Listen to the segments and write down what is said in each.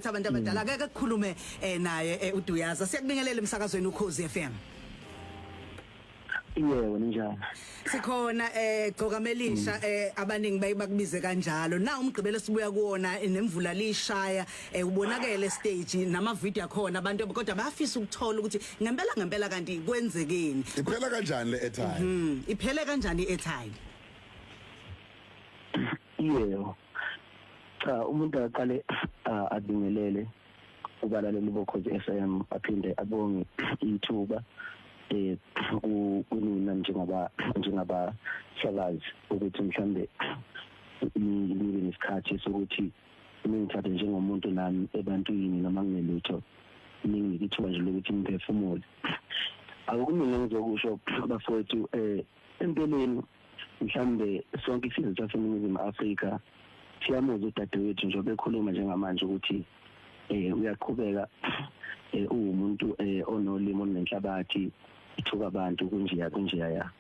abantu abadala akeke kukhulume naye uDuyaza siyakubingelela emsakazweni uKHOZI FM. Yebo njani. Sikhona iGCOKAMA ELISHA abaningi bayibakubize kanjalo. Na umgqibelo sibuya kuona nemvula lishaya ubonakele stage nama video akhona abantu kodwa bayafisa ukuthola ukuthi ngempela kanti kwenzekeni. Iphela kanjani le airtime? Iphele kanjani iairtime? Yebo. Cha umuntu aqale abingelele ubalaleli boKHOZI FM aphinde abonge ithuba kunina njengaba shalazi ukuthi mhlambe nibe nesikhathi sokuthi ngithathe njengomuntu nami ebantwini noma nginelutho ngithuba nje lokuthi ngiphefumule. Akukumina ngizokusho bafowethu empeleni mhlambe sonke isizwe saseNingizimu Afrika siyamuzwa udadewethu nje bekhuluma njengamanje ukuthi uyaqhubeka umuntu onolimo nenhlabathi ithuka abantu kunjeya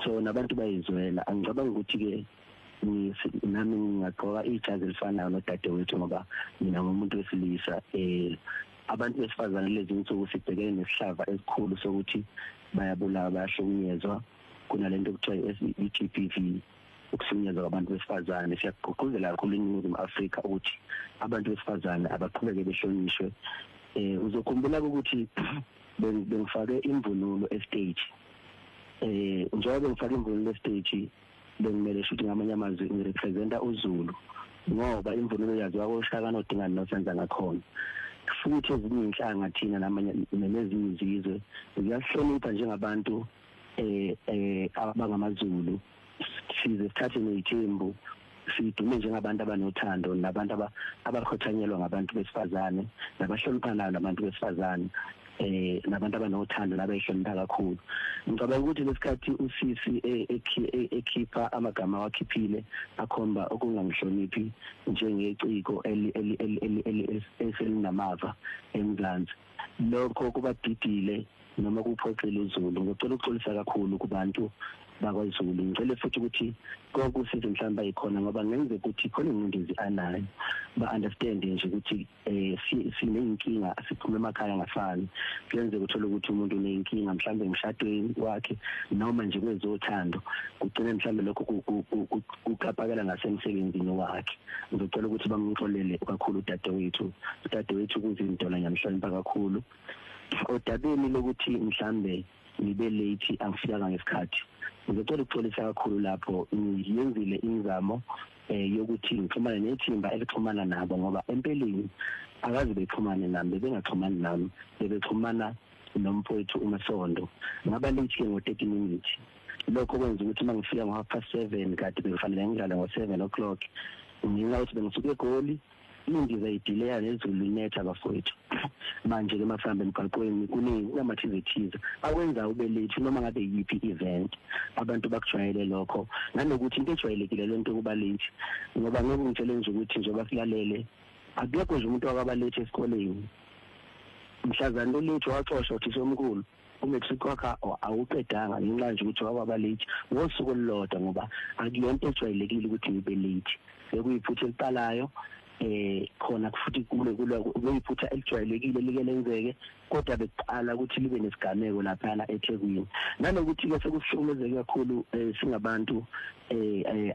so nabantu bayizwela. Angicabanga ukuthi ke nami ngingaqoka ijazi elifanayo nodadewethu ngoba mina ngumuntu wesilisa. Abantu besifazane lezi insuku sibhekene nesihlava esikhulu sokuthi bayabulawa bayahlukunyezwa kunalento okuthiwa i-GBV ukuhlukunyezwa kwabantu besifazane. Siyagqugquzela kakhulu eNingizimu Afrika ukuthi abantu besifazane abaqhubeke behlonishwe. Uzokhumbula ukuthi bengifake imvunulo estage njengoba ngifake imvunulo estage bengimele futhi ngamanye amazwi ngirepresenta uZulu ngoba imvunulo yaziwa koShaka noDingani noSenza ngakhona futhi ezinye inhlanga thina namanye nezinye izizwe ziyahlonipha njengabantu abangamaZulu sizithathe nezithembu sidume njengabantu abanothando nabantu abakhothanyelwa ngabantu besifazane nabahloniphanayo nabantu besifazane nabantu abanothando nabayihlonipha kakhulu. Ngicabanga ukuthi lesikhathi usisi ekhipha amagama wakhiphile akhomba okungangihloniphi njengeciko eselinamava eMzansi lokho kubadidile noma kuphoxela uZulu. Ngicela ukuxolisa kakhulu kubantu bakwaZulu. Ngicela futhi ukuthi konke usizo mhlamba ikhona ngoba ngenze ukuthi khona ingcindezi anayo ba understand nje ukuthi sineyinkinga siphuma emakhaya ngafani kuyenze ukuthola ukuthi umuntu uneyinkinga mhlawumbe emshadweni wakhe noma nje kwezothando kugcina mhlawumbe lokho kuqhapakela nasemsebenzini wakhe. Ngicela ukuthi bamxolele kakhulu udadewethu kuzinto la nyamhlonipha kakhulu odabeni lokuthi mhlambe nibe late angifikanga ngesikhathi. Ngicela ukuxolisa kakhulu lapho ngiyenzile imizamo yokuthi ngixhumane nethimba elixhumana nabo ngoba empeleni akazi bexhumane nami bengaxhumani nami bebexhumana nomphethu uMasondo ngaba late ngo30 minutes. Lokho kwenza ukuthi mangifika ngo7:30 kade bekufanele ngidlale ngo7 nginga ukuthi bengisuke eGoli indiza idelay nezulu netha bafowethu. Manje ke mafambe emgaqweni kunamathizithiza akwenza ube late noma ngabe yipi event abantu bakujwayele lokho nanokuthi into ejwayelekile lento kuba late ngoba ngeke ngitshele nje ukuthi nje basilalele akekho nje umuntu wakaba late esikoleni mhlazana lo late waxoshwa uthi omkhulu uMexico wakha awuqedanga ngenxa nje ukuthi wakaba late ngosuku olulodwa ngoba akuyonto ejwayelekile ukuthi ngibe late bekuyiphutha eliqalayo khona futhi kuyiphutha elijwayelekile likelenzeke kodwa beqala ukuthi libe nesigameko lapha eThekwini nanokuthi ke sekuhlukumezeke kakhulu singabantu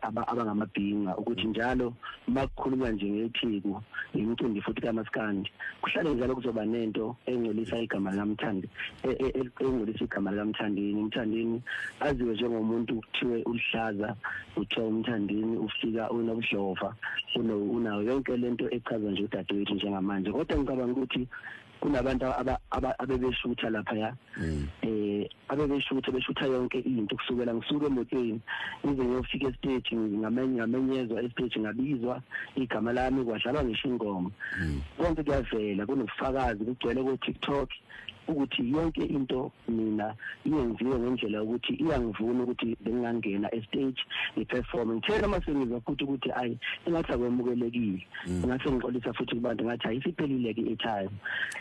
abangamabhinga ukuthi njalo makukhulunywa nje ngeTheku imicimbi futhi kaMaskandi kuhlale njalo kuzoba nento engcolisa igama likaMthandi engcolisa igama likaMthandini. Umthandini aziwe njengomuntu kuthiwe ulihlaza uthiwa umthandini ufika unobudlova unayo yonke lento echaza nje udadewethu njengamanje kodwa ngicabanga ukuthi kunabantu abebeshutha lapha beshutha yonke into kusukela ngisuke emotweni ngize ngiyofika estage ngamenyezwa estage ngabizwa igama lami kwadlalwa ngisho ingoma konke kuyavela kunobufakazi kugcwele ku TikTok ukuthi yonke into mina iyenziwe ngendlela ukuthi iyangivuna ukuthi bengangena estage iperform ngithela masengiza futhi ukuthi ayi engathi akwemukelekile ngathi ngixolisa futhi kubantu ngathi ayisiphelile ke etime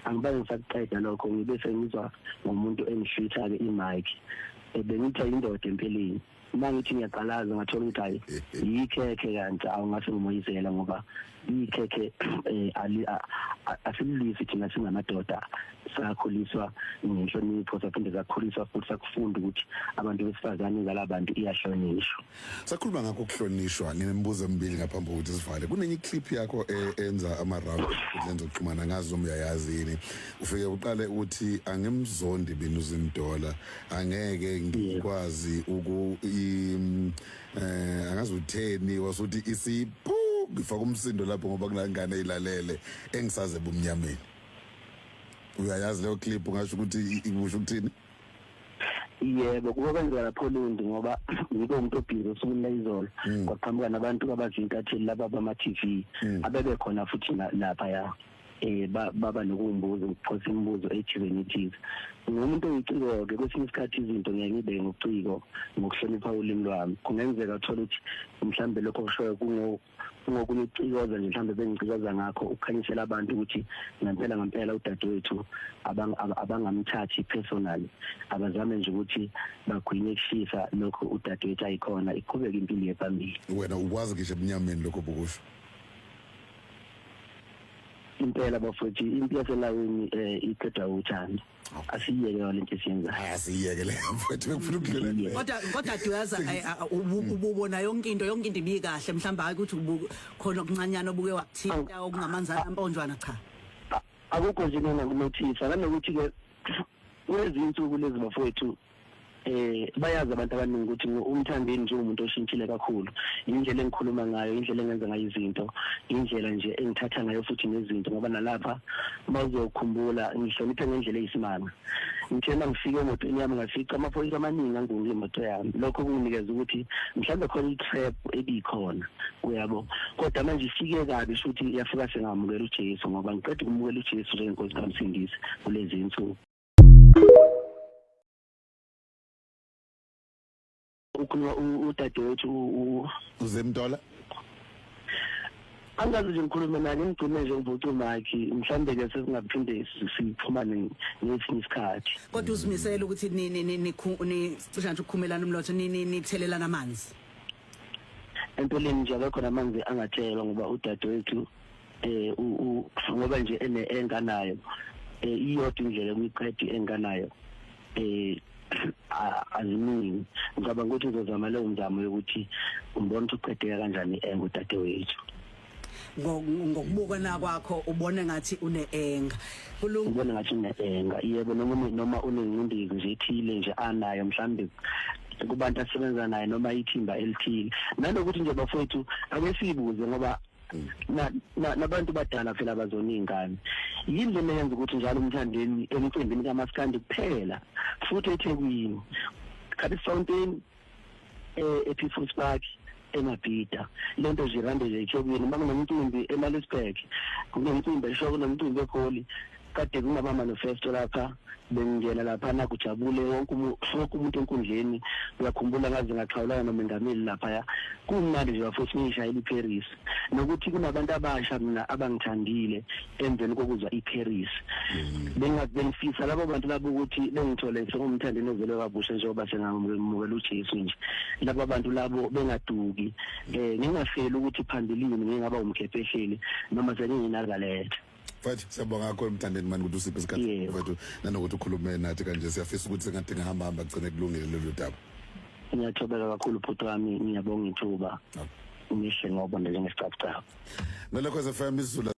angibaye ngisaqeda lokho ngibe sengizwa ngomuntu engihlitha ke imic bengithi indoda empeleni mangithi ngiyaqalaza ngathola ukuthi hayi yikhekhe kanti awungase ngimoyizela ngoba ikhekhe asilisi thina singamadoda sakhuliswa ngenhlonipho saphinde sakhuliswa futhi sakufunda ukuthi abantu besifazane ngalabantu iyahlonishwa. Sakhuluma ngakho ukuhlonishwa nginemibuzo emibili ngaphambi kokuthi sivale. Kunenye clip yakho enza ama-round lenzo kuxhumana ngazo uyayazini. Ufike uqale uthi angimzondi bini uzindola angeke ngikwazi angazi utheni wasuthi isiphu ngifaka umsindo lapho ngoba kunangane ilalele engisaze bumnyameni. Uyayazi leyo clip ungasho ukuthi ibusho ukuthini? Yebo kuba kwenzeka lapho Lundi ngoba ngike umuntu obhizi usukwini izolo kwaqhamuka nabantu abazintatheli laba bama TV abebe khona futhi lapha ya baba nokumbuza ukuphosa imibuzo ethizenithi ngumuntu oyiciko ke kwesinye isikhathi izinto ngeke ngibe ngokuciko ngokuhlonipha ulimi lwami kungenzeka uthola ukuthi mhlambe lokho kushoyo kungokunicikoza nje mhlambe bengicikoza ngakho ukukhanyisela abantu ukuthi ngempela udadewethu abangamthathi personally abazame nje ukuthi bagwinye kushisa lokho udadewethu ayikhona iqhubeka impilo yephambili. Wena ukwazi ngisho ebunyameni lokho bukusho impela bafowethu impilo yaselawini iqeda uthando asiyeke lento esiyenzayo asiyeke le mfowethu bekufuna ukudlela kodwa duyaza ububona yonke into ibikahle mhlamba hayi ukuthi khona okuncanyana obuke wakuthinta okungamanzana amponjwana cha akukho nje mina nginothisa nanokuthi ke kulezinsuku lezi bafowethu bayazi abantu abaningi ukuthi umthandeni nje umuntu oshintshile kakhulu indlela engikhuluma ngayo indlela engenza ngayo izinto indlela nje engithatha ngayo futhi nezinto ngoba nalapha bazokhumbula ngihloniphe ngendlela eyisimanga ngithena ngifike emotweni yami ngafica amaphoyisa amaningi angungile imoto yami lokho kunginikeza ukuthi mhlawumbe khona i-trap ebikhona uyabo kodwa manje ifike kabi futhi yafika sengamukela uJesu ngoba ngiqeda ukumukela uJesu njengenkosi kaMsindisi kulezi insuku. Ukukhuluma udadewethu uzemdola angazi nje ngikhulume naye ngigcine nje ngivuca makhi mhlambe ke sesingaphinde sixhumane ngesinye isikhathi kodwa uzimisela ukuthi ni cishe nje ukukhumelana umlotho nithelelana amanzi empeleni nje akekho namanzi angathelwa ngoba udadewethu ngoba nje enganayo iyodwa indlela kuyiqedi enganayo azimini ngicabanga ukuthi uzozama leyo mzamo yokuthi umbone ukuthi uqedeka kanjani ngudadewethu ngokubukana kwakho ubone ngathi une-enga ubone ngathi une-enga yebo noma unengcindezi nje ethile nje anayo mhlambe kubantu asebenza naye noma ithimba elithile nanokuthi nje bafowethu ake sibuze ngoba nabantu badala phela bazona ingane yini le yenza ukuthi njalo umthandeni emcimbini kaMaskandi kuphela futhi eThekwini Cape Fountain ePeople's Park eMabhida lento nje rande nje eThekwini makunomcimbi eMalisburg kunomcimbi eshoko nomcimbi eGoli kade kunaba manifesto lapha bengena lapha nakujabule wonke umuntu enkundleni uyakhumbula ngaze ngaqhawulana nomengameli lapha kumnandi nje bafuthi ngishayela iParis nokuthi kunabantu abasha mina abangithandile emveni kokuzwa iParis bengafisa labo bantu labo ukuthi bengithole ngomthandeni ovele kabusha njengoba sengamukela uJesu nje labo bantu labo bengaduki ngingafeli ukuthi phambilini ngingaba umkhepehleli noma senginakalethe Mfowethu siyabonga kakhulu emthandeni mani ukuthi usiphe isikhathi mfowethu nanokuthi ukhulume nathi kanje siyafisa ukuthi sengathi ngihamba kugcine kulungile lolu daba. Ngiyathobeka kakhulu bhuti wami ngiyabonga ithuba. Ngihle ngoba nje ngesicabha. Ngalokho FM isiZulu